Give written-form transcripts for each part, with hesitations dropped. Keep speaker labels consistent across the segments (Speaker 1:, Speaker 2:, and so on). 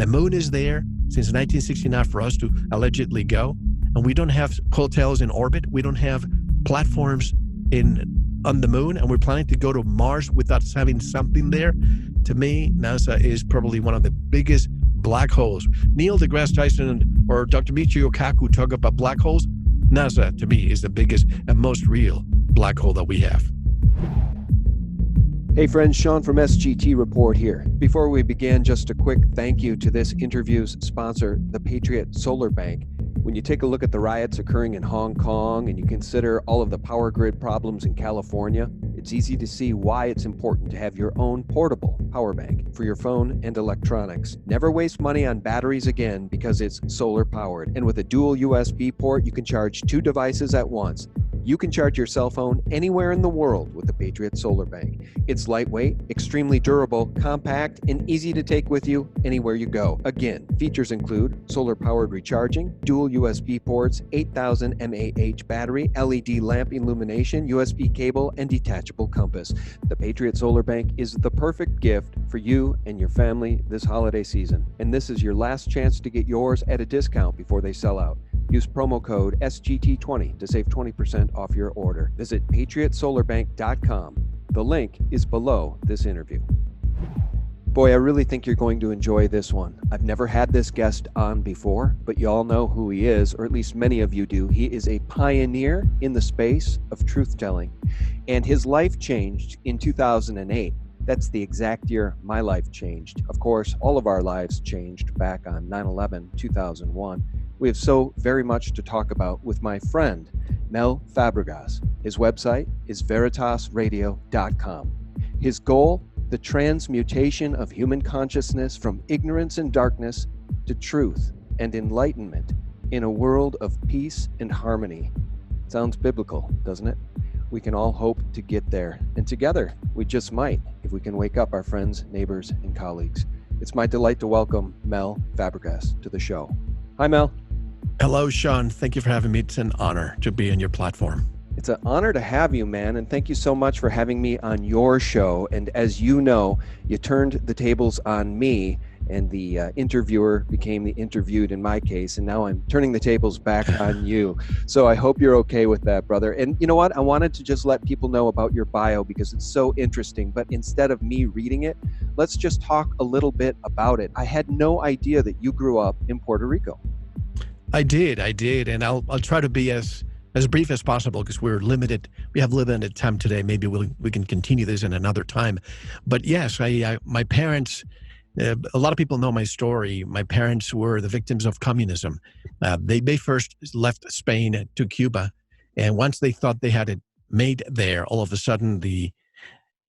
Speaker 1: The moon is there since 1969 for us to allegedly go. And we don't have hotels in orbit. We don't have platforms on the moon. And we're planning to go to Mars without having something there. To me, NASA is probably one of the biggest black holes. Neil deGrasse Tyson or Dr. Michio Kaku talk about black holes. NASA, to me, is the biggest and most real black hole that we have.
Speaker 2: Hey friends, Sean from SGT Report here. Before we begin, just a quick thank you to this interview's sponsor, the Patriot Solar Bank. When you take a look at the riots occurring in Hong Kong and you consider all of the power grid problems in California, it's easy to see why it's important to have your own portable power bank for your phone and electronics. Never waste money on batteries again because it's solar powered. And with a dual USB port, you can charge 2 devices at once. You can charge your cell phone anywhere in the world with the Patriot Solar Bank. It's lightweight, extremely durable, compact, and easy to take with you anywhere you go. Again, features include solar-powered recharging, dual USB ports, 8,000 mAh battery, LED lamp illumination, USB cable, and detachable compass. The Patriot Solar Bank is the perfect gift for you and your family this holiday season. And this is your last chance to get yours at a discount before they sell out. Use promo code SGT20 to save 20% off your order. Visit patriotsolarbank.com. The link is below this interview. Boy, I really think you're going to enjoy this one. I've never had this guest on before, but you all know who he is, or at least many of you do. He is a pioneer in the space of truth-telling, and his life changed in 2008. That's the exact year my life changed. Of course, all of our lives changed back on 9/11/2001. We have so very much to talk about with my friend, Mel Fabregas. His website is veritasradio.com. His goal, the transmutation of human consciousness from ignorance and darkness to truth and enlightenment in a world of peace and harmony. Sounds biblical, doesn't it? We can all hope to get there, and together we just might if we can wake up our friends, neighbors, and colleagues. It's my delight to welcome Mel Fabregas to the show. Hi, Mel.
Speaker 1: Hello, Sean. Thank you for having me. It's an honor to be on your platform.
Speaker 2: It's an honor to have you, man, and thank you so much for having me on your show. And as you know, you turned the tables on me, and the interviewer became the interviewed in my case, and now I'm turning the tables back on you. So I hope you're okay with that, brother. And you know what? I wanted to just let people know about your bio because it's so interesting, but instead of me reading it, let's just talk a little bit about it. I had no idea that you grew up in Puerto Rico.
Speaker 1: I did, and I'll try to be as brief as possible because we're limited. We have limited time today. Maybe we can continue this in another time. But yes, my parents. A lot of people know my story. My parents were the victims of communism. They first left Spain to Cuba, and once they thought they had it made there, all of a sudden the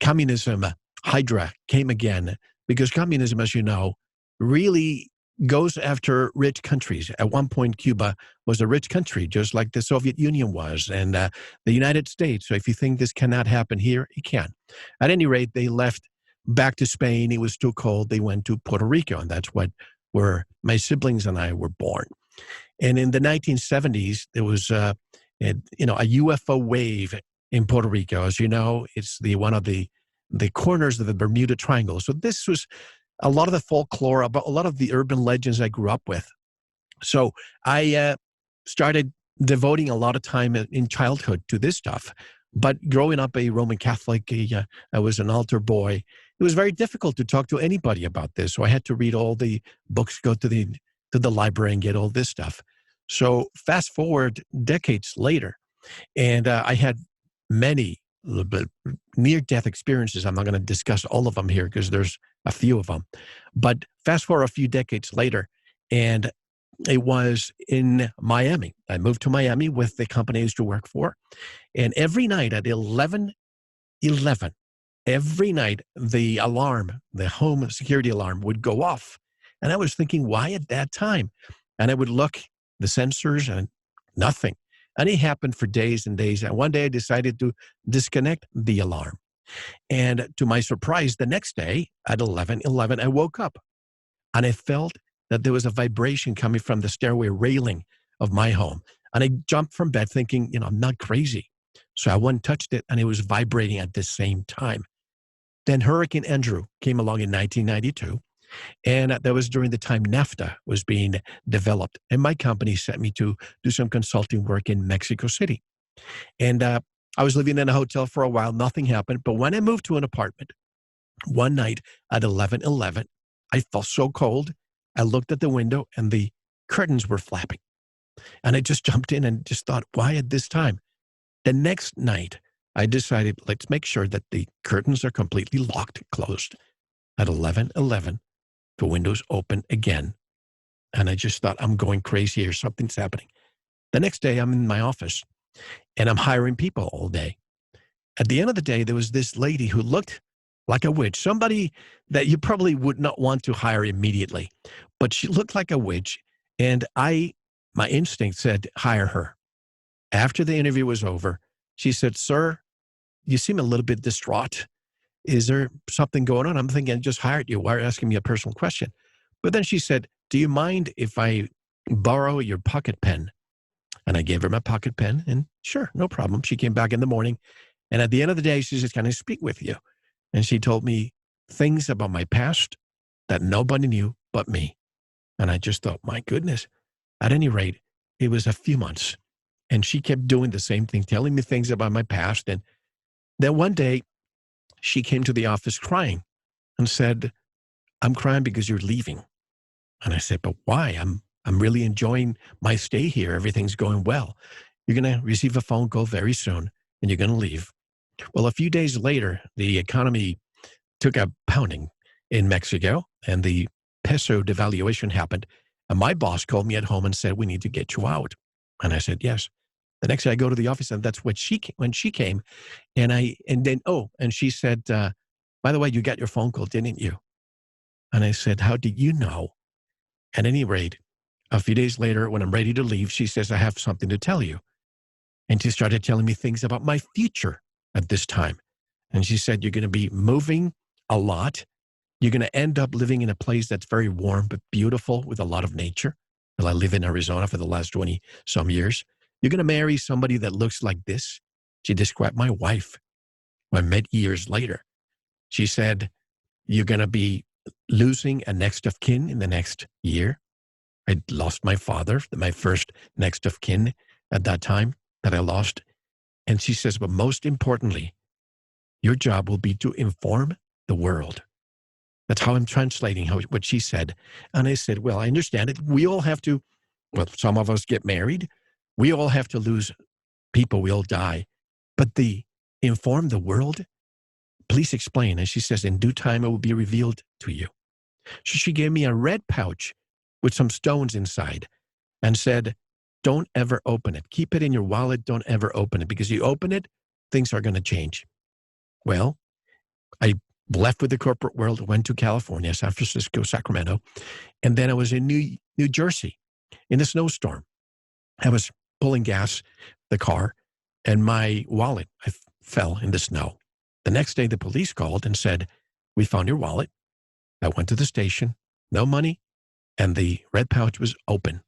Speaker 1: communism hydra came again because communism, as you know, really goes after rich countries. At one point, Cuba was a rich country, just like the Soviet Union was, and the United States. So if you think this cannot happen here, it can. At any rate, they left back to Spain. It was too cold. They went to Puerto Rico, and that's where my siblings and I were born. And in the 1970s, there was a UFO wave in Puerto Rico. As you know, it's one of the corners of the Bermuda Triangle. So this was a lot of the folklore, about a lot of the urban legends I grew up with. So I started devoting a lot of time in childhood to this stuff. But growing up a Roman Catholic, I was an altar boy. It was very difficult to talk to anybody about this. So I had to read all the books, go to the library and get all this stuff. So fast forward decades later, and I had many near-death experiences. I'm not going to discuss all of them here because there's a few of them. But fast forward a few decades later, and it was in Miami. I moved to Miami with the company I used to work for. And every night at 11:11, every night the alarm, the home security alarm would go off. And I was thinking, why at that time? And I would look, the sensors, and nothing. And it happened for days and days. And one day I decided to disconnect the alarm. And to my surprise, the next day at 11:11, I woke up and I felt that there was a vibration coming from the stairway railing of my home. And I jumped from bed thinking, I'm not crazy. So I went and touched it and it was vibrating at the same time. Then Hurricane Andrew came along in 1992. And that was during the time NAFTA was being developed. And my company sent me to do some consulting work in Mexico City. And I was living in a hotel for a while. Nothing happened. But when I moved to an apartment, one night at 11:11, I felt so cold. I looked at the window and the curtains were flapping. And I just jumped in and just thought, why at this time? The next night, I decided, let's make sure that the curtains are completely locked, closed. At 11:11, the windows open again. And I just thought, I'm going crazy here. Something's happening. The next day, I'm in my office and I'm hiring people all day. At the end of the day, there was this lady who looked like a witch, somebody that you probably would not want to hire immediately, but she looked like a witch. And my instinct said, hire her. After the interview was over, she said, sir, you seem a little bit distraught. Is there something going on? I'm thinking, I just hired you. Why are you asking me a personal question? But then she said, do you mind if I borrow your pocket pen? And I gave her my pocket pen and sure, no problem. She came back in the morning. And at the end of the day, she says, can I speak with you? And she told me things about my past that nobody knew but me. And I just thought, my goodness. At any rate, it was a few months. And she kept doing the same thing, telling me things about my past. And then one day, she came to the office crying and said, I'm crying because you're leaving. And I said, but why? I'm really enjoying my stay here. Everything's going well. You're going to receive a phone call very soon and you're going to leave. Well, a few days later, the economy took a pounding in Mexico and the peso devaluation happened. And my boss called me at home and said, we need to get you out. And I said, yes. The next day I go to the office and that's when she came. And she said, by the way, you got your phone call, didn't you? And I said, how did you know? At any rate, a few days later, when I'm ready to leave, she says, I have something to tell you. And she started telling me things about my future at this time. And she said, you're going to be moving a lot. You're going to end up living in a place that's very warm, but beautiful with a lot of nature. Well, I live in Arizona for the last 20 some years. You're going to marry somebody that looks like this. She described my wife. I met years later. She said, you're going to be losing a next of kin in the next year. I lost my father, my first next of kin at that time that I lost. And she says, but most importantly, your job will be to inform the world. That's how I'm translating what she said. And I said, well, I understand it. We all have to, well, some of us get married. We all have to lose people. We all die. But the inform the world, please explain. And she says, in due time, it will be revealed to you. So she gave me a red pouch with some stones inside and said, don't ever open it. Keep it in your wallet. Don't ever open it because you open it, things are going to change. Well, I left with the corporate world, went to California, San Francisco, Sacramento, and then I was in New Jersey in a snowstorm. I was pulling gas, the car, and my wallet fell in the snow. The next day, the police called and said, we found your wallet. I went to the station, no money, and the red pouch was open.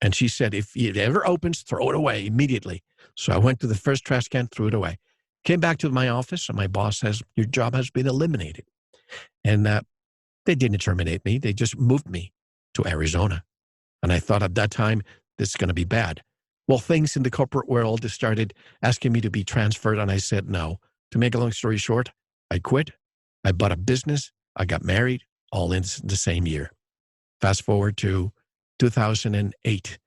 Speaker 1: And she said, if it ever opens, throw it away immediately. So I went to the first trash can, threw it away. Came back to my office, and my boss says, your job has been eliminated. And they didn't terminate me. They just moved me to Arizona. And I thought at that time, this is going to be bad. Well, things in the corporate world started asking me to be transferred, and I said no. To make a long story short, I quit. I bought a business. I got married, all in the same year. Fast forward to 2008.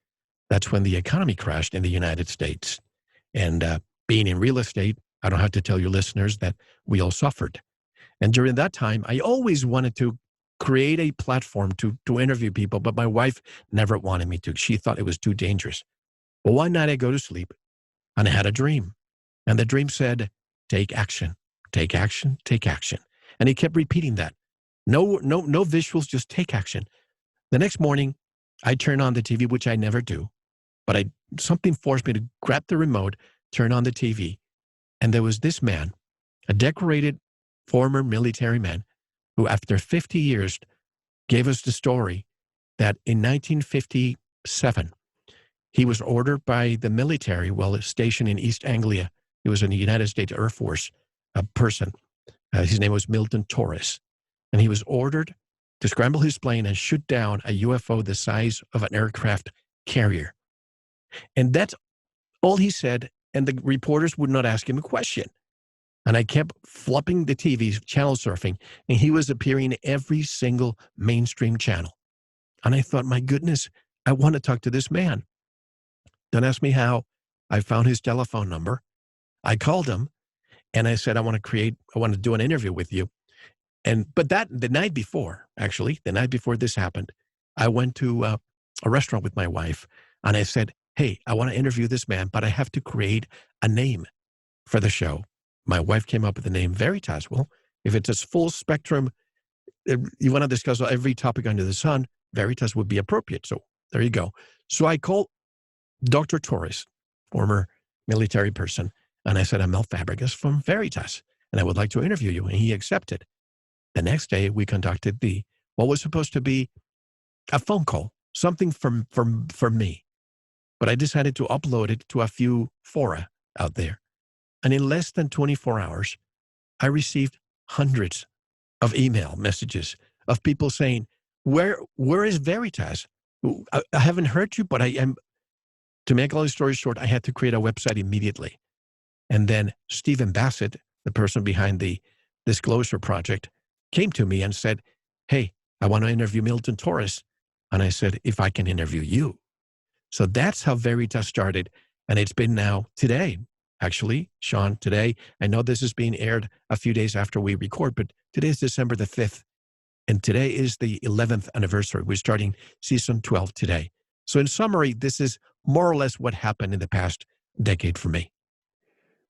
Speaker 1: That's when the economy crashed in the United States. And being in real estate, I don't have to tell your listeners that we all suffered. And during that time, I always wanted to create a platform to interview people, but my wife never wanted me to. She thought it was too dangerous. Well, one night I go to sleep and I had a dream. And the dream said, take action, take action, take action. And he kept repeating that. No visuals, just take action. The next morning, I turn on the TV, which I never do, but something forced me to grab the remote, turn on the TV. And there was this man, a decorated former military man, who after 50 years gave us the story that in 1957, he was ordered by the military while stationed in East Anglia. He was in the United States Air Force person. His name was Milton Torres. And he was ordered to scramble his plane and shoot down a UFO the size of an aircraft carrier. And that's all he said. And the reporters would not ask him a question. And I kept flipping the TV, channel surfing, and he was appearing in every single mainstream channel. And I thought, my goodness, I want to talk to this man. Don't ask me how. I found his telephone number. I called him and I said, I want to do an interview with you. But the night before, actually, the night before this happened, I went to a restaurant with my wife and I said, hey, I want to interview this man, but I have to create a name for the show. My wife came up with the name Veritas. Well, if it's a full spectrum, you want to discuss every topic under the sun, Veritas would be appropriate. So there you go. So I called Dr. Torres, former military person, and I said, I'm Mel Fabregas from Veritas, and I would like to interview you. And he accepted. The next day, we conducted what was supposed to be a phone call, something from me. But I decided to upload it to a few fora out there. And in less than 24 hours, I received hundreds of email messages of people saying, where is Veritas? I haven't heard you, but I am. To make all the story short, I had to create a website immediately. And then Stephen Bassett, the person behind the Disclosure Project, came to me and said, hey, I want to interview Milton Torres. And I said, if I can interview you. So that's how Veritas started. And it's been now today, actually, Sean, today. I know this is being aired a few days after we record, but today is December the 5th. And today is the 11th anniversary. We're starting season 12 today. So in summary, this is more or less what happened in the past decade for me.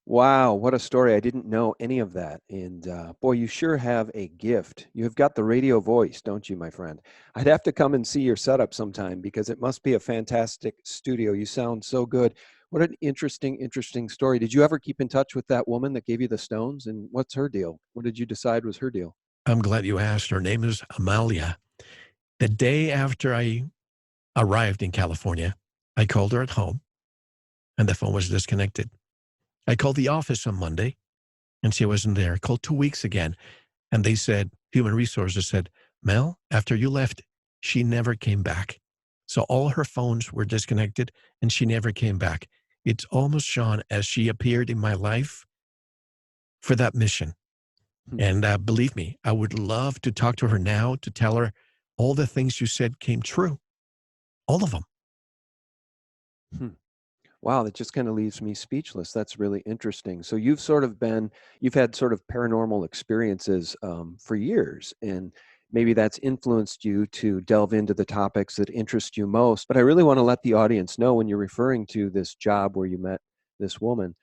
Speaker 2: Wow, what a story. I didn't know any of that. And boy, you sure have a gift. You've got the radio voice, don't you, my friend? I'd have to come and see your setup sometime because it must be a fantastic studio. You sound so good. What an interesting story. Did you ever keep in touch with that woman that gave you the stones? And what's her deal? What did you decide was her deal?
Speaker 1: I'm glad you asked. Her name is Amalia. The day after I arrived in California, I called her at home and the phone was disconnected. I called the office on Monday and she wasn't there. I called 2 weeks again and they said, Human Resources said, Mel, after you left, she never came back. So all her phones were disconnected and she never came back. It's almost, Sean, as she appeared in my life for that mission. And believe me, I would love to talk to her now to tell her all the things you said came true. All of them.
Speaker 2: Wow, that just kind of leaves me speechless. That's really interesting. So you've had sort of paranormal experiences for years, and maybe that's influenced you to delve into the topics that interest you most. But I really want to let the audience know when you're referring to this job where you met this woman.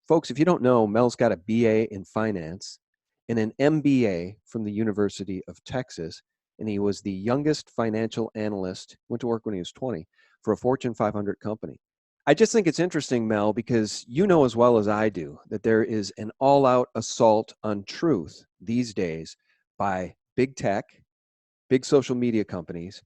Speaker 2: Folks, if you don't know, Mel's got a BA in finance and an MBA from the University of Texas, and he was the youngest financial analyst, went to work when he was 20, for a Fortune 500 company. I just think it's interesting, Mel, because you know as well as I do that there is an all-out assault on truth these days by big tech, big social media companies,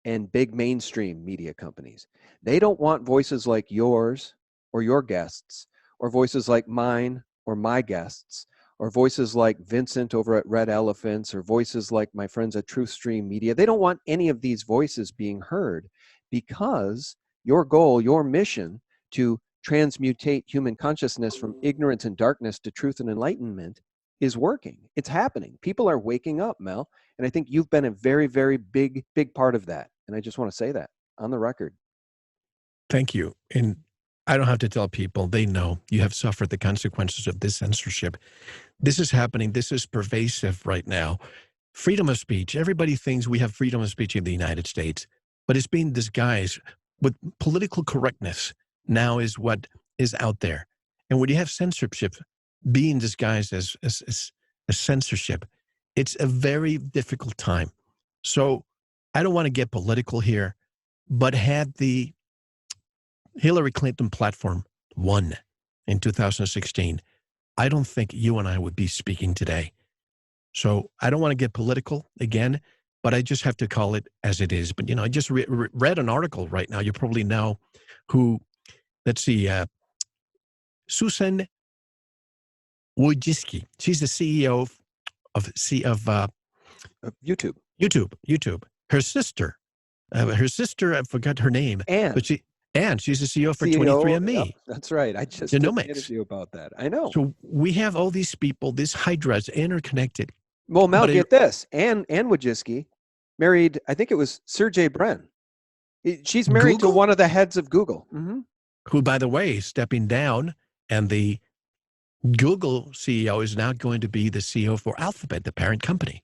Speaker 2: and big mainstream media companies. They don't want voices like yours or your guests, or voices like mine or my guests, or voices like Vincent over at Red Elephants, or voices like my friends at TruthStream Media. They don't want any of these voices being heard because your goal, your mission to transmutate human consciousness from ignorance and darkness to truth and enlightenment is working. It's happening. People are waking up, Mel. And I think you've been a very, very big part of that. And I just want to say that on the record.
Speaker 1: Thank you. And I don't have to tell people, they know you have suffered the consequences of this censorship. This is happening. This is pervasive right now. Freedom of speech. Everybody thinks we have freedom of speech in the United States, but it's being disguised with political correctness now is what is out there. And when you have censorship being disguised as censorship, it's a very difficult time. So I don't want to get political here, but had the Hillary Clinton platform won in 2016, I don't think you and I would be speaking today. So I don't want to get political again, but I just have to call it as it is. But, you know, I just read an article right now. You probably know who, let's see, Susan Wojcicki. She's the CEO of
Speaker 2: YouTube.
Speaker 1: YouTube. Her sister, I forgot her name,
Speaker 2: And
Speaker 1: but she's the CEO for
Speaker 2: CEO, yep,
Speaker 1: 23andMe,
Speaker 2: that's right. I just did an
Speaker 1: genomics.
Speaker 2: interview about that. I know.
Speaker 1: So we have all these people, this hydras interconnected.
Speaker 2: Well, Mel,
Speaker 1: But
Speaker 2: get this. Ann Wojcicki married, I think it was Sergey Brin. She's married to
Speaker 1: Google,
Speaker 2: one of the heads of Google.
Speaker 1: who, by the way, is stepping down, and the Google CEO is now going to be the CEO for Alphabet, the parent company.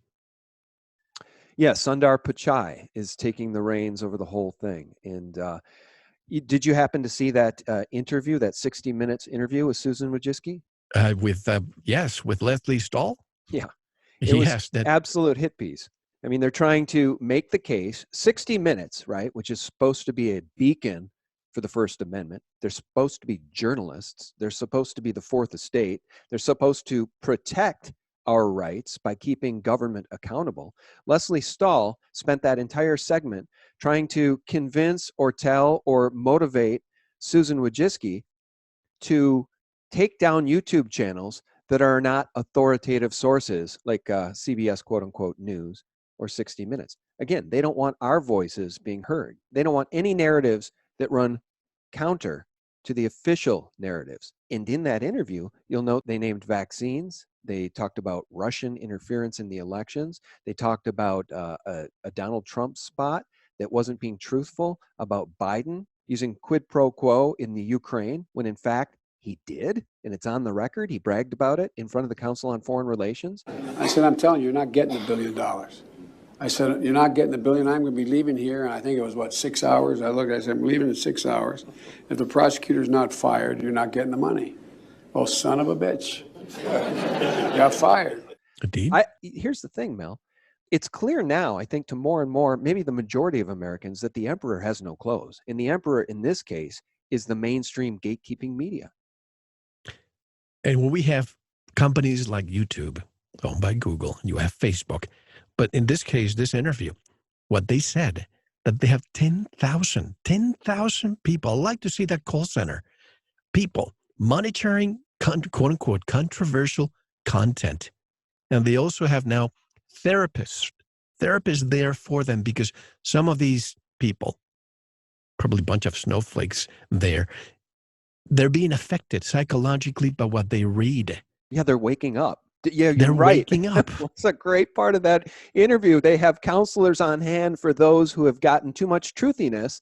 Speaker 2: Yes, Sundar Pichai is taking the reins over the whole thing. And did you happen to see that interview, that 60 Minutes interview with Susan Wojcicki?
Speaker 1: With Leslie Stahl.
Speaker 2: Yeah, it was
Speaker 1: Yes, that
Speaker 2: absolute hit piece. I mean, they're trying to make the case. 60 Minutes, right, which is supposed to be a beacon for the First Amendment. They're supposed to be journalists. They're supposed to be the Fourth Estate. They're supposed to protect our rights by keeping government accountable. Leslie Stahl spent that entire segment trying to convince or tell or motivate Susan Wojcicki to take down YouTube channels that are not authoritative sources like CBS quote unquote news or 60 Minutes. Again, they don't want our voices being heard. They don't want any narratives that run counter to the official narratives. And in that interview, you'll note they named vaccines. They talked about Russian interference in the elections. They talked about a Donald Trump spot that wasn't being truthful about Biden using quid pro quo in the Ukraine, when in fact he did, and it's on the record. He bragged about it in front of the Council on Foreign Relations.
Speaker 3: I said, I'm telling you, you're not getting $1 billion. I said, you're not getting $1 billion. I'm going to be leaving here. And I think it was, 6 hours? I looked, I said, I'm leaving in 6 hours. If the prosecutor's not fired, you're not getting the money. Oh, son of a bitch. Got fired.
Speaker 1: indeed.
Speaker 2: Here's the thing, Mel. It's clear now, I think, to more and more, maybe the majority of Americans, that the emperor has no clothes. And the emperor, in this case, is the mainstream gatekeeping media.
Speaker 1: And when we have companies like YouTube, owned by Google, you have Facebook. But in this case, this interview, what they said, that they have 10,000 people. I like to see that call center. People monitoring, quote unquote, controversial content. And they also have now therapists there for them, because some of these people, probably a bunch of snowflakes there, they're being affected psychologically by what they read.
Speaker 2: Yeah, they're waking up. Yeah,
Speaker 1: They're
Speaker 2: you're right.
Speaker 1: waking up.
Speaker 2: That's a great part of that interview. They have counselors on hand for those who have gotten too much truthiness,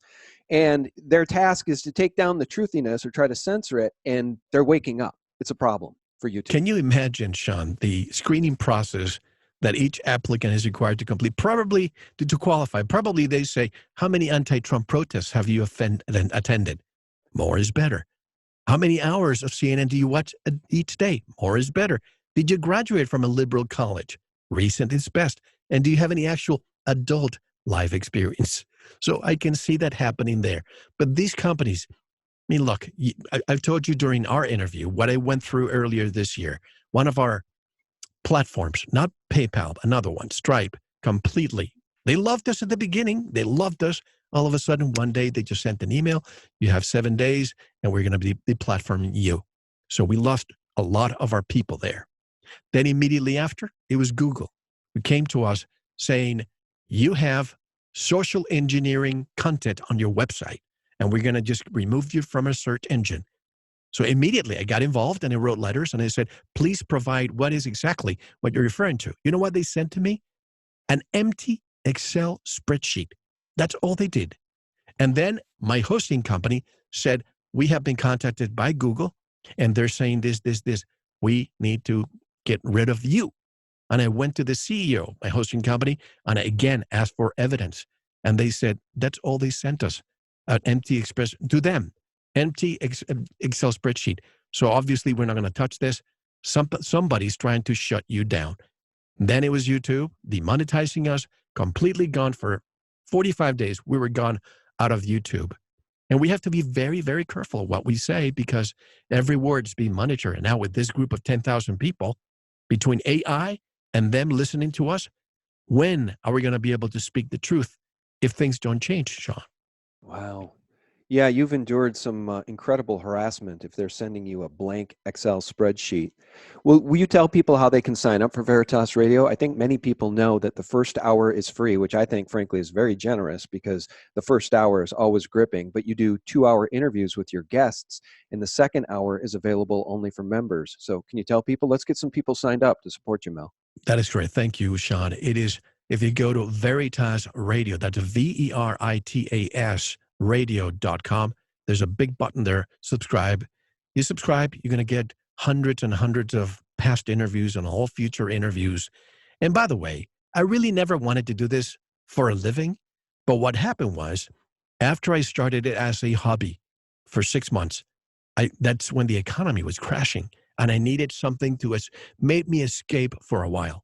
Speaker 2: and their task is to take down the truthiness or try to censor it, and they're waking up. It's a problem for YouTube.
Speaker 1: Can you imagine, Sean, the screening process that each applicant is required to complete? Probably to qualify, probably they say, how many anti-Trump protests have you attended? More is better. How many hours of CNN do you watch each day? More is better. Did you graduate from a liberal college? Recent is best. And do you have any actual adult life experience? So I can see that happening there. But these companies, I mean, look, I've told you during our interview what I went through earlier this year. One of our platforms, not PayPal, another one, Stripe, completely. They loved us at the beginning. They loved us. All of a sudden, one day, they just sent an email. You have 7 days, and we're going to be deplatforming you. So we lost a lot of our people there. Then immediately after, it was Google who came to us saying, you have social engineering content on your website, and we're going to just remove you from a search engine. So immediately I got involved, and I wrote letters, and I said, please provide what is exactly what you're referring to. You know what they sent to me? An empty Excel spreadsheet. That's all they did. And then my hosting company said, we have been contacted by Google, and they're saying this. We need to get rid of you. And I went to the CEO, my hosting company, and I again asked for evidence. And they said, that's all they sent us, an empty empty Excel spreadsheet. So obviously we're not going to touch this. Somebody's trying to shut you down. Then it was YouTube demonetizing us, completely gone for 45 days. We were gone out of YouTube. And we have to be very, very careful what we say, because every word is being monitored. And now with this group of 10,000 people, between AI and them listening to us, when are we going to be able to speak the truth if things don't change, Sean?
Speaker 2: Wow. Yeah, you've endured some incredible harassment if they're sending you a blank Excel spreadsheet. Well, will you tell people how they can sign up for Veritas Radio? I think many people know that the first hour is free, which I think, frankly, is very generous because the first hour is always gripping, but you do 2-hour interviews with your guests, and the second hour is available only for members. So can you tell people? Let's get some people signed up to support you, Mel.
Speaker 1: That is correct. Thank you, Sean. It is, if you go to Veritas Radio, that's Veritas radio.com. There's a big button there, subscribe. You subscribe, you're going to get hundreds and hundreds of past interviews and all future interviews. And by the way, I really never wanted to do this for a living. But what happened was, after I started it as a hobby for 6 months, that's when the economy was crashing. And I needed something to made me escape for a while.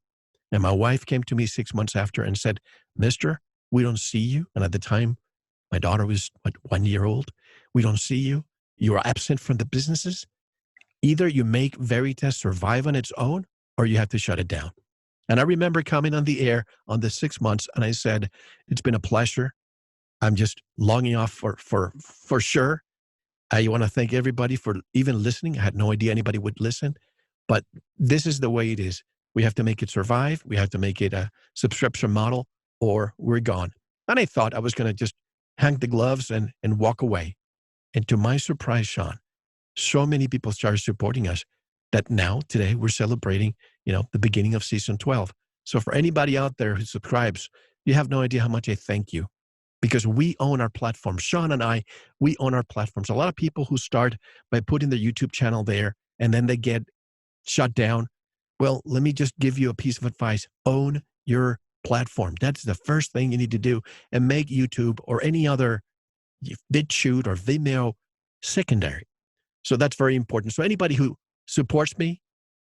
Speaker 1: And my wife came to me 6 months after and said, Mister, we don't see you. And at the time, my daughter was, 1 year old. We don't see you. You are absent from the businesses. Either you make Veritas survive on its own or you have to shut it down. And I remember coming on the air on the 6 months and I said, it's been a pleasure. I'm just longing off for sure. I want to thank everybody for even listening. I had no idea anybody would listen, but this is the way it is. We have to make it survive. We have to make it a subscription model or we're gone. And I thought I was going to just hang the gloves and walk away. And to my surprise, Sean, so many people started supporting us that now, today, we're celebrating, the beginning of season 12. So for anybody out there who subscribes, you have no idea how much I thank you. Because we own our platform. Sean and I, we own our platforms. A lot of people who start by putting their YouTube channel there and then they get shut down. Well, let me just give you a piece of advice. Own your platform. That's the first thing you need to do, and make YouTube or any other BitChute or Vimeo secondary. So that's very important. So anybody who supports me,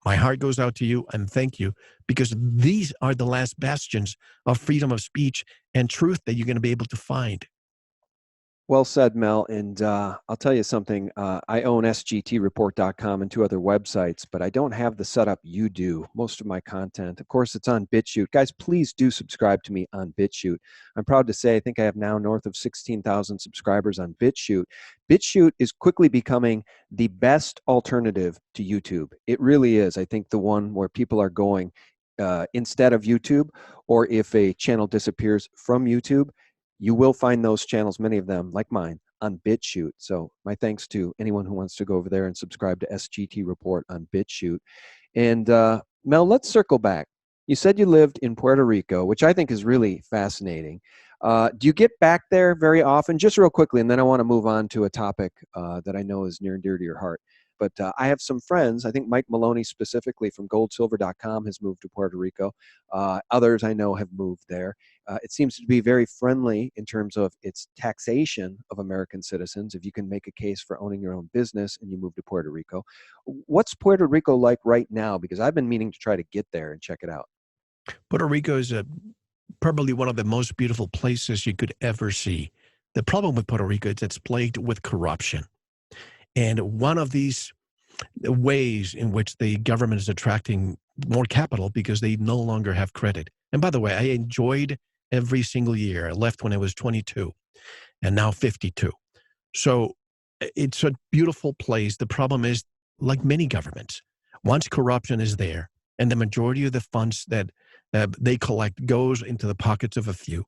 Speaker 1: my heart goes out to you and thank you, because these are the last bastions of freedom of speech and truth that you're going to be able to find.
Speaker 2: Well said, Mel. And I'll tell you something. I own sgtreport.com and 2 other websites, but I don't have the setup you do. Most of my content, of course, it's on BitChute. Guys, please do subscribe to me on BitChute. I'm proud to say I think I have now north of 16,000 subscribers on BitChute. BitChute is quickly becoming the best alternative to YouTube. It really is. I think the one where people are going instead of YouTube, or if a channel disappears from YouTube, you will find those channels, many of them, like mine, on BitChute. So my thanks to anyone who wants to go over there and subscribe to SGT Report on BitChute. And Mel, let's circle back. You said you lived in Puerto Rico, which I think is really fascinating. Do you get back there very often? Just real quickly, and then I want to move on to a topic that I know is near and dear to your heart. But I have some friends, I think Mike Maloney specifically from goldsilver.com has moved to Puerto Rico. Others I know have moved there. It seems to be very friendly in terms of its taxation of American citizens. If you can make a case for owning your own business and you move to Puerto Rico. What's Puerto Rico like right now? Because I've been meaning to try to get there and check it out.
Speaker 1: Puerto Rico is probably one of the most beautiful places you could ever see. The problem with Puerto Rico is it's plagued with corruption. And one of these ways in which the government is attracting more capital because they no longer have credit. And by the way, I enjoyed every single year. I left when I was 22 and now 52. So it's a beautiful place. The problem is, like many governments, once corruption is there and the majority of the funds that they collect goes into the pockets of a few,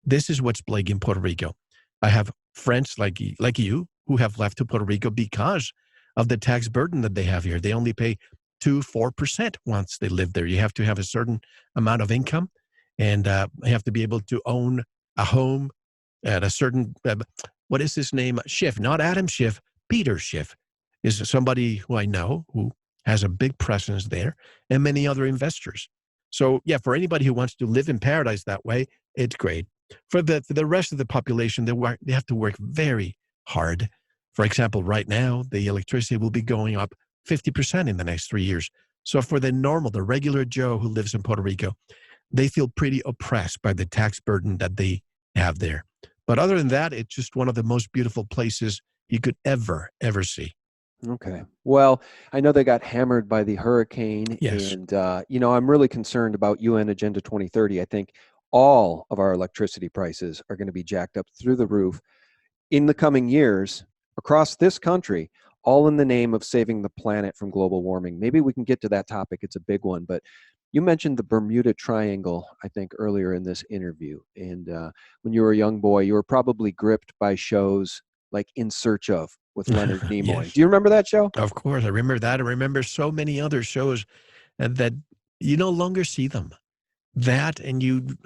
Speaker 1: this is what's plaguing Puerto Rico. I have friends like you who have left to Puerto Rico because of the tax burden that they have here. They only pay 4% once they live there. You have to have a certain amount of income, and you have to be able to own a home at a certain, what is his name? Schiff, not Adam Schiff, Peter Schiff is somebody who I know who has a big presence there, and many other investors. So yeah, for anybody who wants to live in paradise that way, it's great. For the rest of the population, they have to work very hard. For example, right now, the electricity will be going up 50% in the next 3 years. So for the regular Joe who lives in Puerto Rico, they feel pretty oppressed by the tax burden that they have there. But other than that, it's just one of the most beautiful places you could ever see.
Speaker 2: Okay. Well, I know they got hammered by the hurricane.
Speaker 1: Yes.
Speaker 2: And, I'm really concerned about UN Agenda 2030. I think all of our electricity prices are going to be jacked up through the roof. in the coming years across this country, all in the name of saving the planet from global warming. Maybe we can get to that topic. It's a big one, but you mentioned the Bermuda Triangle, I think, earlier in this interview. And when you were a young boy, you were probably gripped by shows like In Search Of with Leonard Nimoy.
Speaker 1: Yes,
Speaker 2: Do you remember that show?
Speaker 1: of course. I remember that. I remember so many other shows that you no longer see them. That and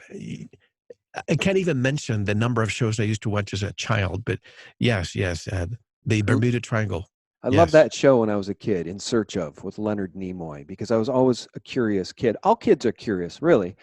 Speaker 1: I can't even mention the number of shows I used to watch as a child, but yes, the Bermuda Triangle.
Speaker 2: I loved
Speaker 1: Yes.
Speaker 2: that show when I was a kid, In Search Of with Leonard Nimoy, because I was always a curious kid. All kids are curious, really.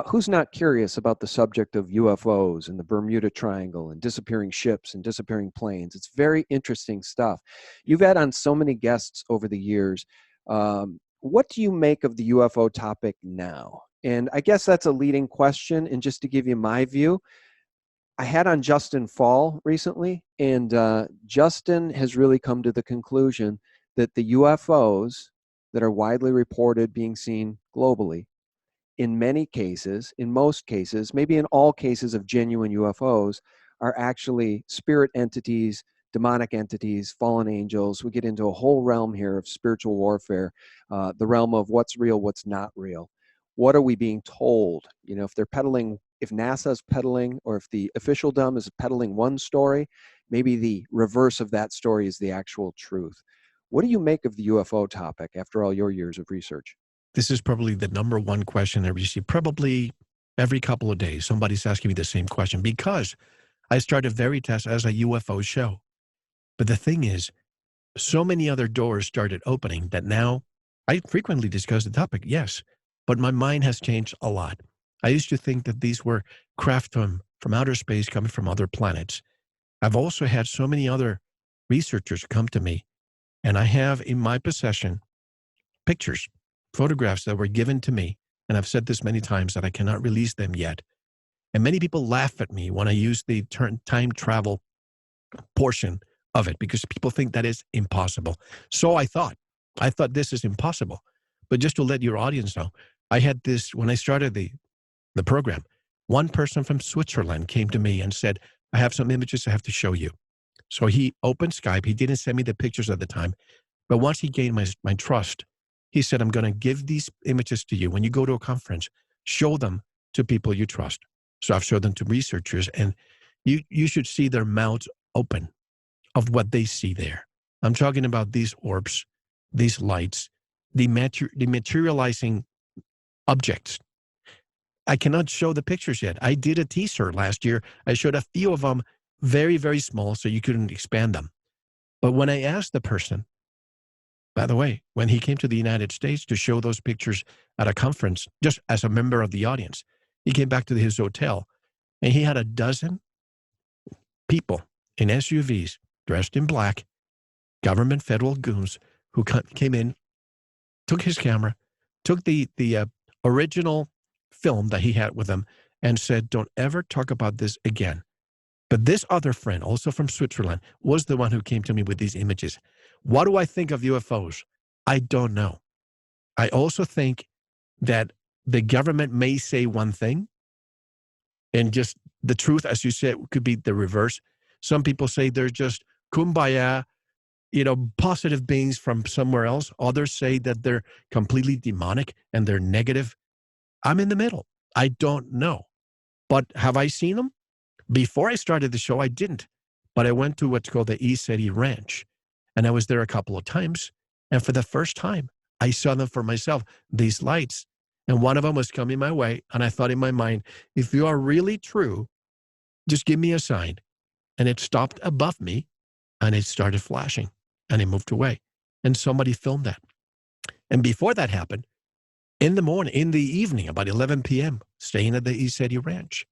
Speaker 2: Who's not curious about the subject of UFOs and the Bermuda Triangle and disappearing ships and disappearing planes? It's very interesting stuff. You've had on so many guests over the years. What do you make of the UFO topic now? And I guess that's a leading question. And just to give you my view, I had on Justin Fall recently, and Justin has really come to the conclusion that the UFOs that are widely reported being seen globally, in many cases, in most cases, maybe in all cases of genuine UFOs, are actually spirit entities, demonic entities, fallen angels. We get into a whole realm here of spiritual warfare, the realm of what's real, what's not real. What are we being told? You know, if they're peddling, if NASA's peddling, or if the officialdom is peddling one story, maybe the reverse of that story is the actual truth. What do you make of the UFO topic after all your years of research?
Speaker 1: This is probably the number one question I receive probably every couple of days. Somebody's asking me the same question because I started Veritas as a UFO show. But the thing is, so many other doors started opening that now I frequently discuss the topic, yes, but my mind has changed a lot. I used to think that these were craft from outer space coming from other planets. I've also had so many other researchers come to me, and I have in my possession pictures, photographs that were given to me. And I've said this many times that I cannot release them yet. And many people laugh at me when I use the term time travel portion of it because people think that is impossible. So I thought this is impossible. But just to let your audience know, I had this when I started the program. One person from Switzerland came to me and said, I have some images I have to show you. So he opened Skype. He didn't send me the pictures at the time. But once he gained my trust, he said, I'm going to give these images to you. When you go to a conference, show them to people you trust. So I've showed them to researchers, and you should see their mouths open of what they see there. I'm talking about these orbs, these lights, the materializing objects. I cannot show the pictures yet. I did a teaser last year. I showed a few of them, very, very small, so you couldn't expand them. But when I asked the person, by the way, when he came to the United States to show those pictures at a conference, just as a member of the audience, he came back to his hotel and he had a dozen people in SUVs dressed in black, government federal goons who came in, took his camera, took the original film that he had with him and said, don't ever talk about this again. But this other friend, also from Switzerland, was the one who came to me with these images. What do I think of UFOs? I don't know. I also think that the government may say one thing and just the truth, as you said, could be the reverse. Some people say they're just kumbaya, positive beings from somewhere else. Others say that they're completely demonic and they're negative. I'm in the middle. I don't know. But have I seen them? Before I started the show, I didn't. But I went to what's called the ECETI Ranch. And I was there a couple of times. And for the first time, I saw them for myself, these lights. And one of them was coming my way. And I thought in my mind, if you are really true, just give me a sign. And it stopped above me and it started flashing and it moved away. And somebody filmed that. And before that happened, in the evening, about 11 p.m., staying at the ECETI Ranch,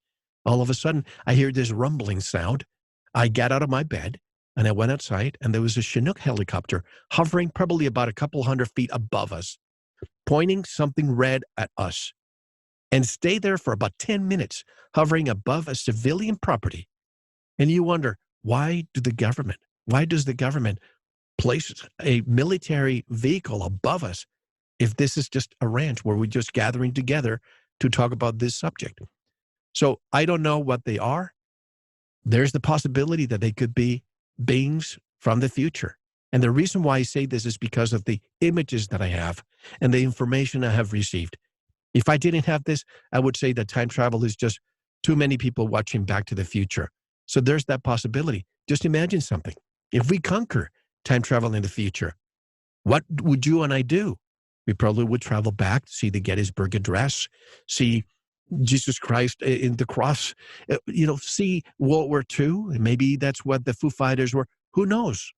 Speaker 1: all of a sudden, I hear this rumbling sound. I got out of my bed and I went outside and there was a Chinook helicopter hovering probably about a couple hundred feet above us, pointing something red at us, and stayed there for about 10 minutes, hovering above a civilian property. And you wonder, why does the government place a military vehicle above us if this is just a ranch where we're just gathering together to talk about this subject? So I don't know what they are, there's the possibility that they could be beings from the future. And the reason why I say this is because of the images that I have and the information I have received. If I didn't have this, I would say that time travel is just too many people watching Back to the Future. So there's that possibility. Just imagine something. If we conquer time travel in the future, what would you and I do? We probably would travel back, see the Gettysburg Address, see Jesus Christ in the cross, see World War II. And maybe that's what the Foo Fighters were. Who knows?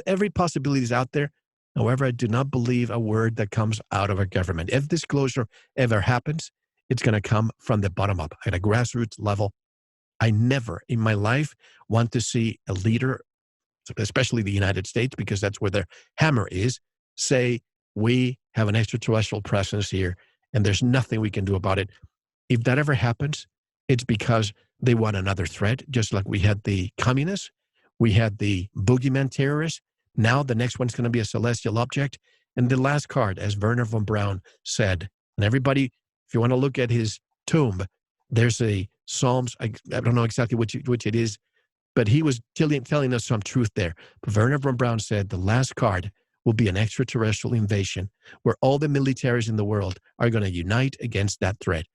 Speaker 1: Every possibility is out there. However, I do not believe a word that comes out of our government. If disclosure ever happens, it's going to come from the bottom up at a grassroots level. I never in my life want to see a leader, especially the United States, because that's where their hammer is, say, we have an extraterrestrial presence here and there's nothing we can do about it. If that ever happens, it's because they want another threat, just like we had the communists, we had the boogeyman terrorists. Now the next one's going to be a celestial object. And the last card, as Wernher von Braun said, and everybody, if you want to look at his tomb, there's a Psalms, I don't know exactly which it is, but he was telling us some truth there. But Wernher von Braun said the last card will be an extraterrestrial invasion where all the militaries in the world are going to unite against that threat.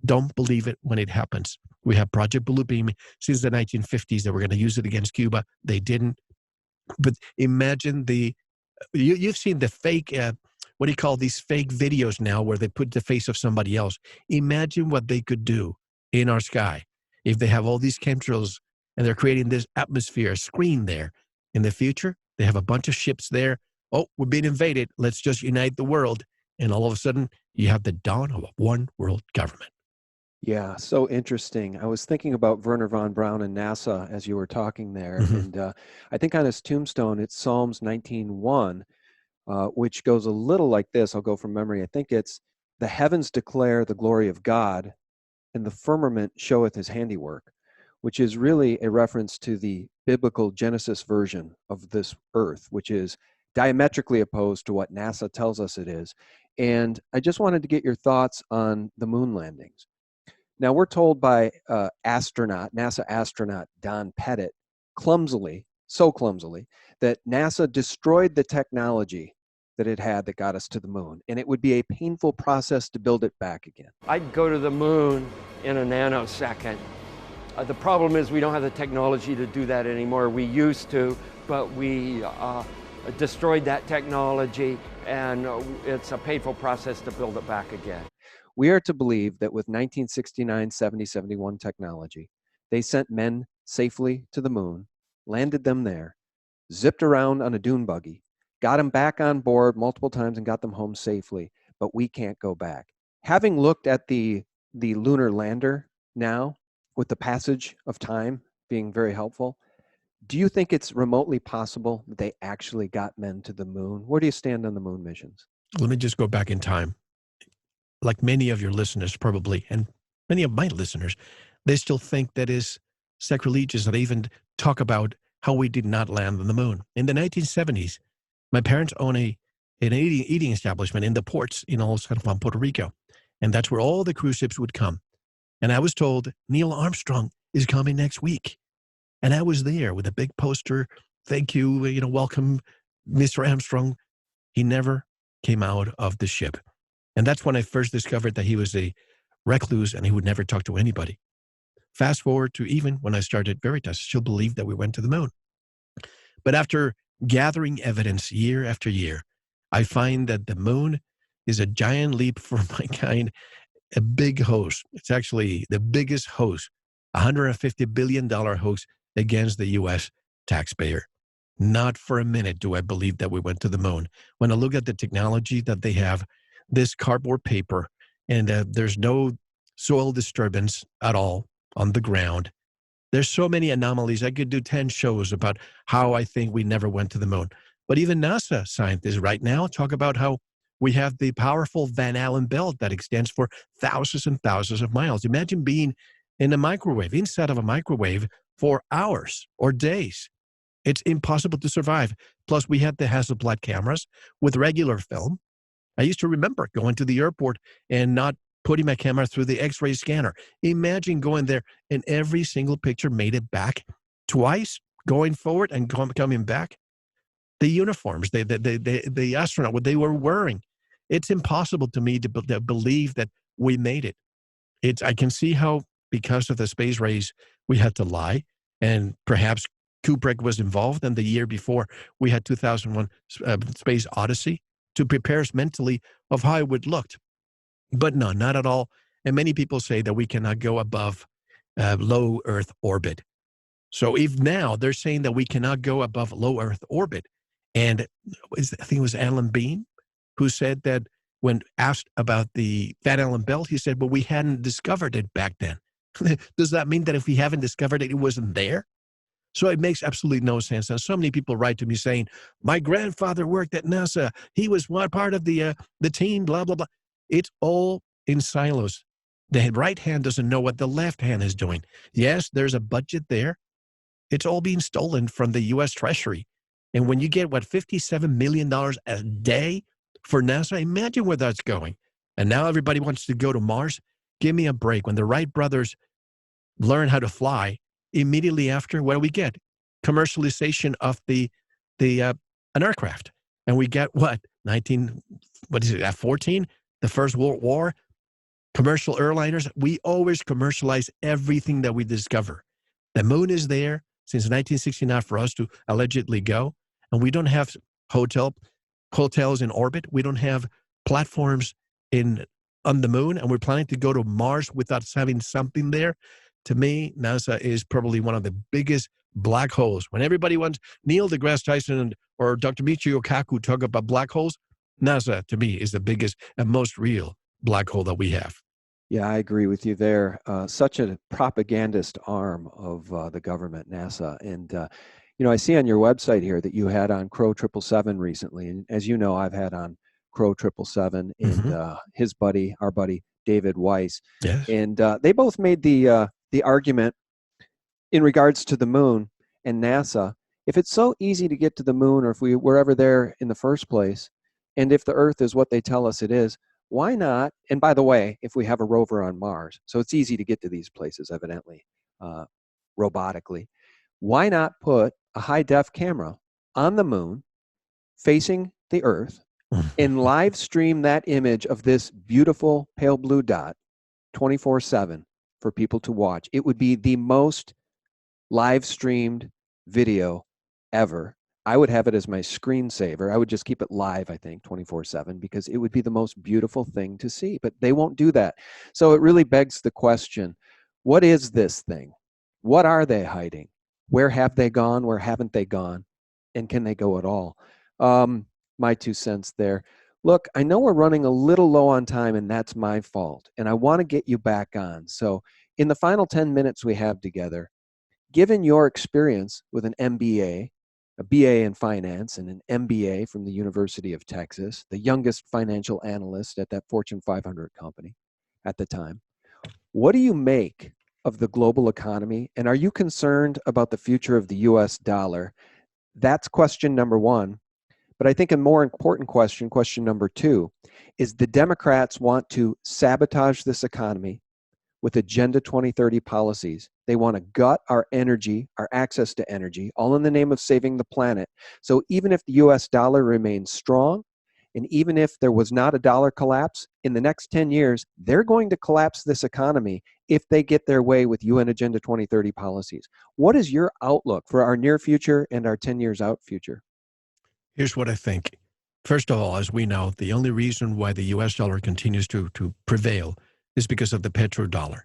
Speaker 1: Don't believe it when it happens. We have Project Blue Beam since the 1950s that we're going to use it against Cuba. They didn't. But imagine you've seen the fake, what do you call these fake videos now where they put the face of somebody else. Imagine what they could do in our sky if they have all these chemtrails and they're creating this atmosphere screen there. In the future, they have a bunch of ships there. Oh, we're being invaded. Let's just unite the world. And all of a sudden, you have the dawn of a one world government.
Speaker 2: Yeah, so interesting. I was thinking about Wernher von Braun and NASA as you were talking there.
Speaker 1: Mm-hmm.
Speaker 2: And I think on his tombstone, it's Psalms 19:1, which goes a little like this. I'll go from memory. I think it's, the heavens declare the glory of God, and the firmament showeth his handiwork, which is really a reference to the biblical Genesis version of this earth, which is diametrically opposed to what NASA tells us it is. And I just wanted to get your thoughts on the moon landings. Now, we're told by NASA astronaut Don Pettit, so clumsily, that NASA destroyed the technology that it had that got us to the moon, and it would be a painful process to build it back again.
Speaker 4: I'd go to the moon in a nanosecond. The problem is we don't have the technology to do that anymore. We used to, but we destroyed that technology, and it's a painful process to build it back again.
Speaker 2: We are to believe that with 1969, 70, 71 technology, they sent men safely to the moon, landed them there, zipped around on a dune buggy, got them back on board multiple times and got them home safely, but we can't go back. Having looked at the lunar lander now, with the passage of time being very helpful, do you think it's remotely possible that they actually got men to the moon? Where do you stand on the moon missions?
Speaker 1: Let me just go back in time. Like many of your listeners probably, and many of my listeners, they still think that is sacrilegious that I even talk about how we did not land on the moon. In the 1970s, my parents owned an eating establishment in the ports in San Juan, Puerto Rico. And that's where all the cruise ships would come. And I was told, Neil Armstrong is coming next week. And I was there with a big poster. Thank you, welcome, Mr. Armstrong. He never came out of the ship. And that's when I first discovered that he was a recluse and he would never talk to anybody. Fast forward to even when I started Veritas, I still believed that we went to the moon. But after gathering evidence year after year, I find that the moon is a giant leap for mankind, a big hoax. It's actually the biggest hoax, $150 billion hoax against the U.S. taxpayer. Not for a minute do I believe that we went to the moon. When I look at the technology that they have, this cardboard paper, and there's no soil disturbance at all on the ground. There's so many anomalies. I could do 10 shows about how I think we never went to the moon. But even NASA scientists right now talk about how we have the powerful Van Allen belt that extends for thousands and thousands of miles. Imagine being in a microwave, inside of a microwave for hours or days. It's impossible to survive. Plus, we had the Hasselblad cameras with regular film. I used to remember going to the airport and not putting my camera through the X-ray scanner. Imagine going there and every single picture made it back twice, going forward and coming back. The uniforms, the astronaut, what they were wearing. It's impossible to me to believe that we made it. I can see how, because of the space race, we had to lie, and perhaps Kubrick was involved, and the year before we had 2001 Space Odyssey to prepare us mentally of how it would look. But no, not at all. And many people say that we cannot go above low Earth orbit. So if now they're saying that we cannot go above low Earth orbit, and I think it was Alan Bean who said that when asked about the Van Allen belt, he said, well, we hadn't discovered it back then. Does that mean that if we haven't discovered it, it wasn't there? So it makes absolutely no sense. And so many people write to me saying, my grandfather worked at NASA. He was one part of the team, blah, blah, blah. It's all in silos. The right hand doesn't know what the left hand is doing. Yes, there's a budget there. It's all being stolen from the U.S. Treasury. And when you get, $57 million a day for NASA, imagine where that's going. And now everybody wants to go to Mars. Give me a break. When the Wright brothers learn how to fly, immediately after, what do we get? Commercialization of an aircraft. And we get what? 14? The First World War? Commercial airliners. We always commercialize everything that we discover. The moon is there since 1969 for us to allegedly go. And we don't have hotels in orbit. We don't have platforms on the moon. And we're planning to go to Mars without having something there. To me, NASA is probably one of the biggest black holes. When everybody wants Neil deGrasse Tyson or Dr. Michio Kaku talk about black holes, NASA, to me, is the biggest and most real black hole that we have.
Speaker 2: Yeah, I agree with you there. Such a propagandist arm of the government, NASA. And, I see on your website here that you had on Crow 777 recently. And as you know, I've had on Crow 777 and his buddy, our buddy, David Weiss.
Speaker 1: Yes.
Speaker 2: And they both made the argument in regards to the moon and NASA. If it's so easy to get to the moon, or if we were ever there in the first place, and if the Earth is what they tell us it is, why not? And by the way, if we have a rover on Mars, so it's easy to get to these places, evidently, robotically, why not put a high-def camera on the moon facing the Earth and live stream that image of this beautiful pale blue dot 24/7 for people to watch? It would be the most live streamed video ever. I would have it as my screensaver. I would just keep it live, I think, 24/7, because it would be the most beautiful thing to see. But they won't do that. So it really begs the question, what is this thing? What are they hiding? Where have they gone? Where haven't they gone? And can they go at all? My 2 cents there. Look, I know we're running a little low on time, and that's my fault. And I want to get you back on. So in the final 10 minutes we have together, given your experience with an MBA, a BA in finance, and an MBA from the University of Texas, the youngest financial analyst at that Fortune 500 company at the time, what do you make of the global economy? And are you concerned about the future of the US dollar? That's question number one. But I think a more important question number two, is the Democrats want to sabotage this economy with Agenda 2030 policies. They want to gut our energy, our access to energy, all in the name of saving the planet. So even if the US dollar remains strong, and even if there was not a dollar collapse, in the next 10 years, they're going to collapse this economy if they get their way with UN Agenda 2030 policies. What is your outlook for our near future and our 10 years out future?
Speaker 1: Here's what I think. First of all, as we know, the only reason why the US dollar continues to prevail is because of the petrodollar.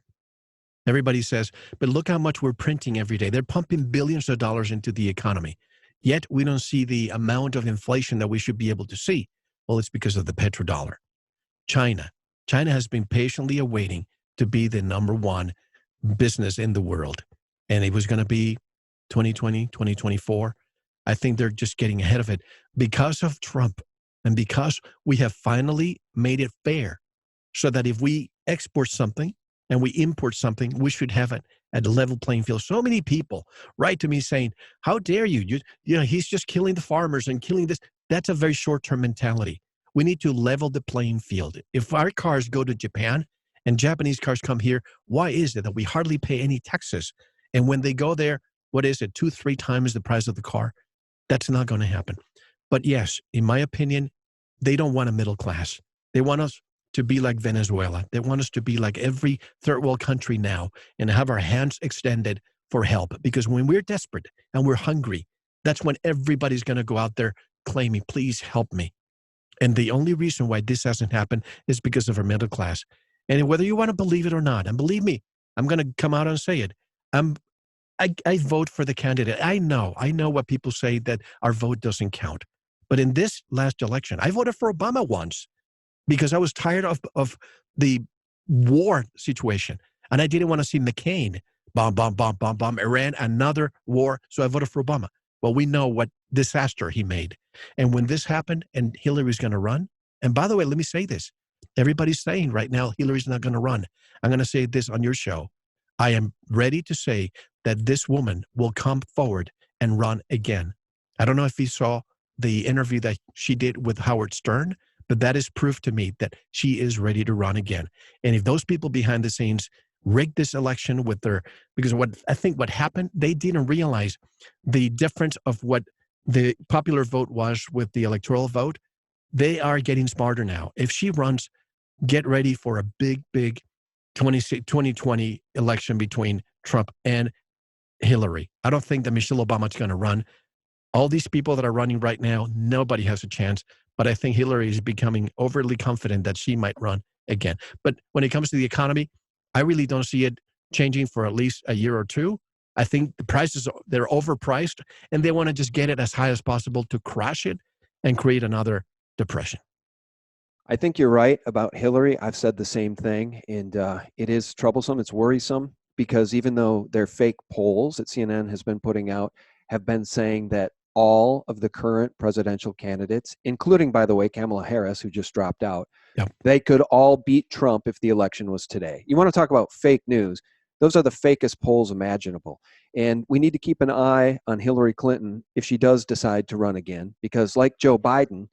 Speaker 1: Everybody says, but look how much we're printing every day. They're pumping billions of dollars into the economy. Yet we don't see the amount of inflation that we should be able to see. Well, it's because of the petrodollar. China has been patiently awaiting to be the number one business in the world. And it was going to be 2020, 2024. I think they're just getting ahead of it because of Trump and because we have finally made it fair so that if we export something and we import something, we should have it at a level playing field. So many people write to me saying, how dare you? He's just killing the farmers and killing this. That's a very short-term mentality. We need to level the playing field. If our cars go to Japan and Japanese cars come here. Why is it that we hardly pay any taxes? And when they go there, what is it, 2-3 times the price of the car? That's not going to happen. But yes, in my opinion, they don't want a middle class. They want us to be like Venezuela. They want us to be like every third world country now and have our hands extended for help. Because when we're desperate and we're hungry, that's when everybody's going to go out there claiming, please help me. And the only reason why this hasn't happened is because of our middle class. And whether you want to believe it or not, and believe me, I'm going to come out and say it. I vote for the candidate. I know what people say, that our vote doesn't count. But in this last election, I voted for Obama once because I was tired of the war situation. And I didn't want to see McCain, bomb, Iran, another war. So I voted for Obama. Well, we know what disaster he made. And when this happened and Hillary's going to run, and by the way, let me say this. Everybody's saying right now, Hillary's not going to run. I'm going to say this on your show. I am ready to say that this woman will come forward and run again. I don't know if you saw the interview that she did with Howard Stern, but that is proof to me that she is ready to run again. And if those people behind the scenes rigged this election with their, because what happened, they didn't realize the difference of what the popular vote was with the electoral vote. They are getting smarter now. If she runs, get ready for a big 2020 election between Trump and Hillary. I don't think that Michelle Obama is going to run. All these people that are running right now, nobody has a chance. But I think Hillary is becoming overly confident that she might run again. But when it comes to the economy, I really don't see it changing for at least a year or two. I think the prices, they're overpriced, and they want to just get it as high as possible to crash it and create another depression.
Speaker 2: I think you're right about Hillary. I've said the same thing, and it is troublesome. It's worrisome because even though they're fake polls that CNN has been putting out have been saying that all of the current presidential candidates, including, by the way, Kamala Harris, who just dropped out,
Speaker 1: Yep.
Speaker 2: they could all beat Trump if the election was today. You want to talk about fake news? Those are the fakest polls imaginable. And we need to keep an eye on Hillary Clinton if she does decide to run again, because like Joe Biden,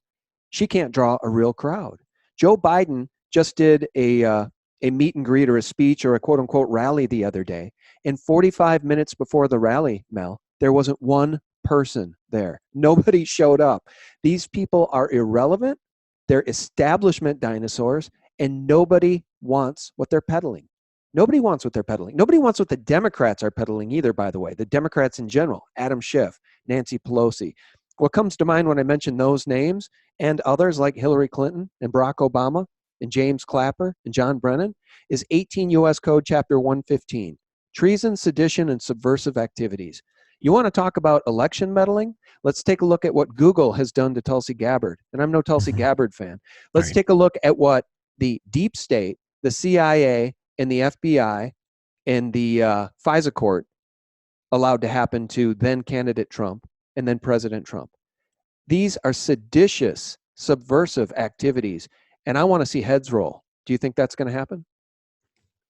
Speaker 2: she can't draw a real crowd. Joe Biden just did a meet and greet or a speech or a quote unquote rally the other day. And 45 minutes before the rally, Mel, there wasn't one person there. Nobody showed up. These people are irrelevant. They're establishment dinosaurs, and nobody wants what they're peddling. Nobody wants what they're peddling. Nobody wants what the Democrats are peddling either, by the way. The Democrats in general, Adam Schiff, Nancy Pelosi. What comes to mind when I mention those names and others like Hillary Clinton and Barack Obama and James Clapper and John Brennan is 18 U.S. Code Chapter 115, treason, sedition, and subversive activities. You want to talk about election meddling? Let's take a look at what Google has done to Tulsi Gabbard. And I'm no Tulsi Gabbard fan. Let's take a look at what the deep state, the CIA, and the FBI and the FISA court allowed to happen to then candidate Trump and then President Trump. These are seditious, subversive activities, and I want to see heads roll. Do you think that's going to happen?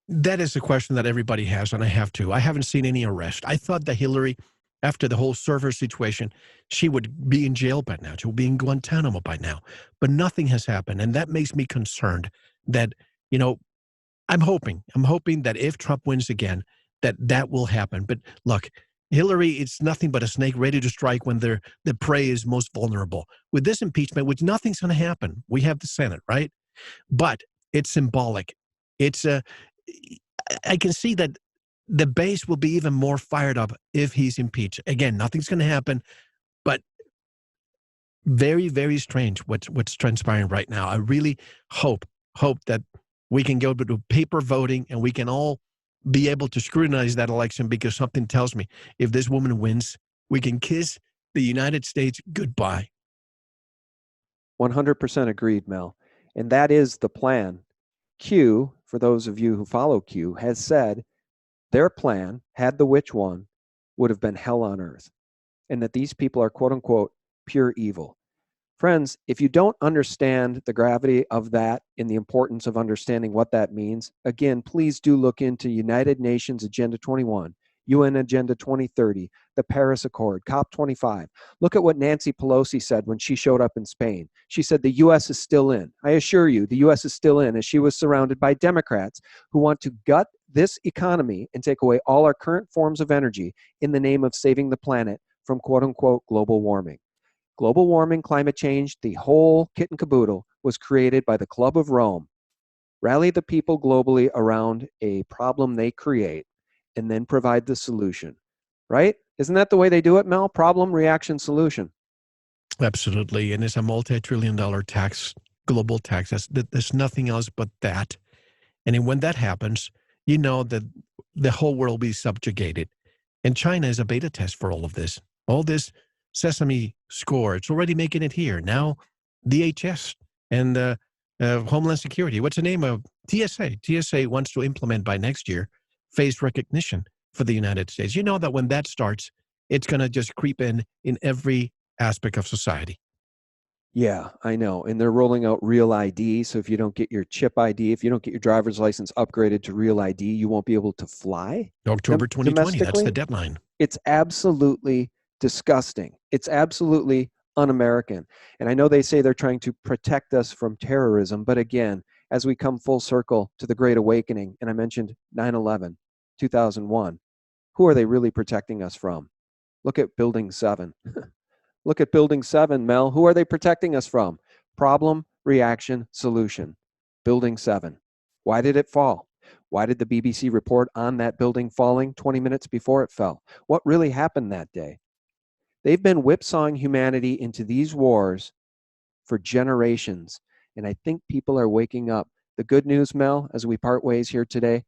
Speaker 1: That is a question that everybody has, and I have to. I haven't seen any arrest. I thought that Hillary, after the whole server situation, she would be in jail by now. She would be in Guantanamo by now. But nothing has happened, and that makes me concerned that, I'm hoping that if Trump wins again, that will happen. But look, Hillary, it's nothing but a snake ready to strike when the prey is most vulnerable. With this impeachment, which nothing's going to happen, we have the Senate, right? But it's symbolic. I can see that the base will be even more fired up if he's impeached. Again, nothing's going to happen, but very, very strange what's transpiring right now. I really hope that we can go to paper voting and we can all be able to scrutinize that election, because something tells me if this woman wins, we can kiss the United States goodbye.
Speaker 2: 100% agreed, Mel. And that is the plan. Q, for those of you who follow Q, has said their plan, had the witch won, would have been hell on earth, and that these people are quote unquote pure evil. Friends, if you don't understand the gravity of that and the importance of understanding what that means, again, please do look into United Nations Agenda 21. UN Agenda 2030, the Paris Accord, COP25. Look at what Nancy Pelosi said when she showed up in Spain. She said the U.S. is still in. I assure you, the U.S. is still in, as she was surrounded by Democrats who want to gut this economy and take away all our current forms of energy in the name of saving the planet from quote-unquote global warming. Global warming, climate change, the whole kit and caboodle was created by the Club of Rome. Rally the people globally around a problem they create and then provide the solution, right? Isn't that the way they do it, Mel? Problem, reaction, solution.
Speaker 1: Absolutely. And it's a multi-trillion-dollar tax, global tax. There's nothing else but that. And then when that happens, you know that the whole world will be subjugated. And China is a beta test for all of this. All this Sesame score, it's already making it here. Now, DHS and Homeland Security, what's the name of TSA? TSA wants to implement by next year face recognition for the United States. You know that when that starts, it's going to just creep in every aspect of society.
Speaker 2: Yeah, I know. And they're rolling out Real ID. So if you don't get your chip ID, if you don't get your driver's license upgraded to Real ID, you won't be able to fly.
Speaker 1: October 2020, that's the deadline.
Speaker 2: It's absolutely disgusting. It's absolutely un-American. And I know they say they're trying to protect us from terrorism. But again, as we come full circle to the Great Awakening, and I mentioned 9/11, 2001, who are they really protecting us from? Look at Building 7. Look at Building 7, Mel. Who are they protecting us from? Problem, reaction, solution. Building 7. Why did it fall? Why did the BBC report on that building falling 20 minutes before it fell? What really happened that day? They've been whipsawing humanity into these wars for generations, and I think people are waking up. The good news, Mel, as we part ways here today,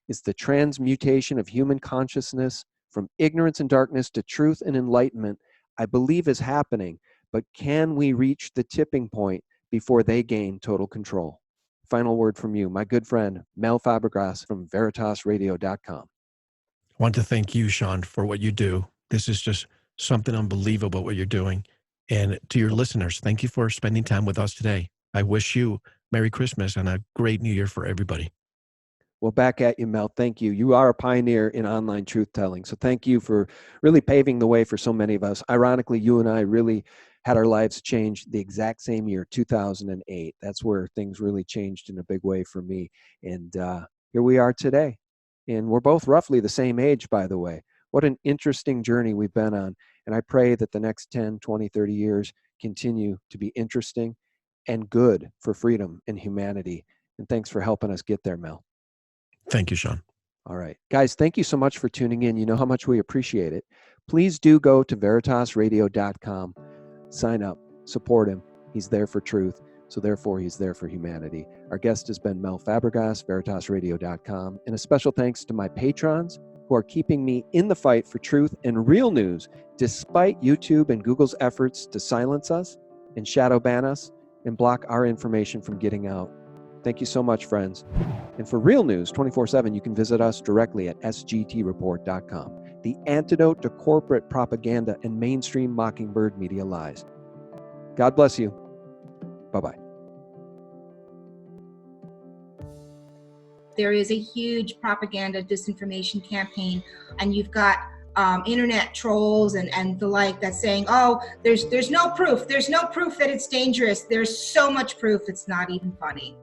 Speaker 2: is the transmutation of human consciousness from ignorance and darkness to truth and enlightenment, I believe is happening, but can we reach the tipping point before they gain total control? Final word from you, my good friend, Mel Fabregas from VeritasRadio.com.
Speaker 1: I want to thank you, Sean, for what you do. This is just something unbelievable what you're doing. And to your listeners, thank you for spending time with us today. I wish you Merry Christmas and a great New Year for everybody.
Speaker 2: Well, back at you, Mel. Thank you. You are a pioneer in online truth-telling. So thank you for really paving the way for so many of us. Ironically, you and I really had our lives changed the exact same year, 2008. That's where things really changed in a big way for me. And here we are today. And we're both roughly the same age, by the way. What an interesting journey we've been on. And I pray that the next 10, 20, 30 years continue to be interesting and good for freedom and humanity. And thanks for helping us get there, Mel.
Speaker 1: Thank you, Sean.
Speaker 2: All right. Guys, thank you so much for tuning in. You know how much we appreciate it. Please do go to VeritasRadio.com, sign up, support him. He's there for truth, so therefore he's there for humanity. Our guest has been Mel Fabregas, VeritasRadio.com, and a special thanks to my patrons who are keeping me in the fight for truth and real news, despite YouTube and Google's efforts to silence us and shadow ban us and block our information from getting out. Thank you so much, friends. And for real news 24/7, you can visit us directly at sgtreport.com, the antidote to corporate propaganda and mainstream mockingbird media lies. God bless you. Bye-bye.
Speaker 5: There is a huge propaganda disinformation campaign, and you've got internet trolls and the like that's saying, oh, there's no proof. There's no proof that it's dangerous. There's so much proof it's not even funny.